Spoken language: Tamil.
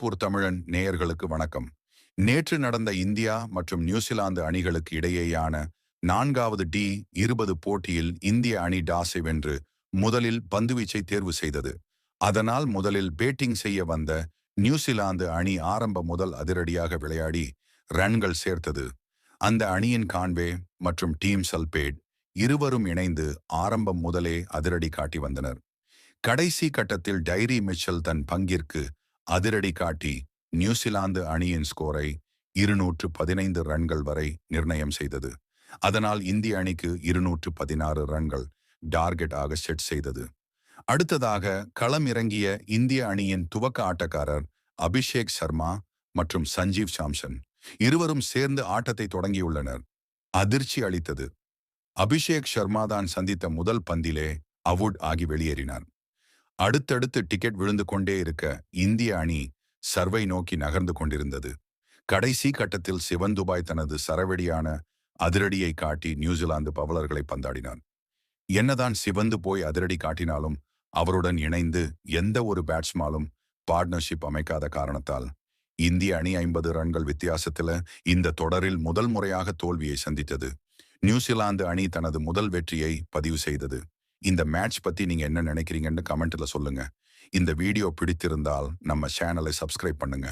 சிங்கப்பூர் தமிழன் நேயர்களுக்கு வணக்கம். நேற்று நடந்த இந்தியா மற்றும் நியூசிலாந்து அணிகளுக்கு இடையேயான 4வது டி20 போட்டியில் இந்திய அணி டாஸை வென்று முதலில் பந்துவீச்சை தேர்வு செய்தது. அதனால் முதலில் பேட்டிங் செய்ய வந்த நியூசிலாந்து அணி ஆரம்ப முதல் அதிரடியாக விளையாடி ரன்கள் சேர்த்தது. அந்த அணியின் கான்வே மற்றும் டீம் சல்பேட் இருவரும் இணைந்து ஆரம்பம் முதலே அதிரடி காட்டி வந்தனர். கடைசி கட்டத்தில் டைரி மிச்சல் தன் பங்கிற்கு அதிரடி காட்டி நியூசிலாந்து அணியின் ஸ்கோரை 215 ரன்கள் வரை நிர்ணயம் செய்தது. அதனால் இந்திய அணிக்கு 216 ரன்கள் டார்கெட் ஆக செட் செய்தது. அடுத்ததாக களம் இறங்கிய இந்திய அணியின் துவக்க ஆட்டக்காரர் அபிஷேக் சர்மா மற்றும் சஞ்சீவ் சாம்சன் இருவரும் சேர்ந்து ஆட்டத்தை தொடங்கியுள்ளனர். அதிர்ச்சி அளித்தது. அபிஷேக் சர்மா தான் சந்தித்த முதல் பந்திலே அவுட் ஆகி வெளியேறினார். அடுத்தடுத்து டிக்கெட் விழுந்து கொண்டே இருக்க இந்திய அணி சர்வை நோக்கி நகர்ந்து கொண்டிருந்தது. கடைசி கட்டத்தில் சிவன் துபாய் தனது சரவெடியான அதிரடியை காட்டி நியூசிலாந்து பவலர்களை பந்தாடினார். என்னதான் சிவந்து போய் அதிரடி காட்டினாலும் அவருடன் இணைந்து எந்த ஒரு பேட்ஸ்மாலும் பார்ட்னர்ஷிப் அமைக்காத காரணத்தால் இந்திய அணி 50 ரன்கள் வித்தியாசத்தில் இந்த தொடரில் முதல் முறையாக தோல்வியை சந்தித்தது. நியூசிலாந்து அணி தனது முதல் வெற்றியை பதிவு செய்தது. இந்த மேட்ச் பத்தி நீங்க என்ன நினைக்கிறீங்கன்னு கமெண்ட்ல சொல்லுங்க. இந்த வீடியோ பிடித்திருந்தால் நம்ம சேனலை சப்ஸ்கிரைப் பண்ணுங்க.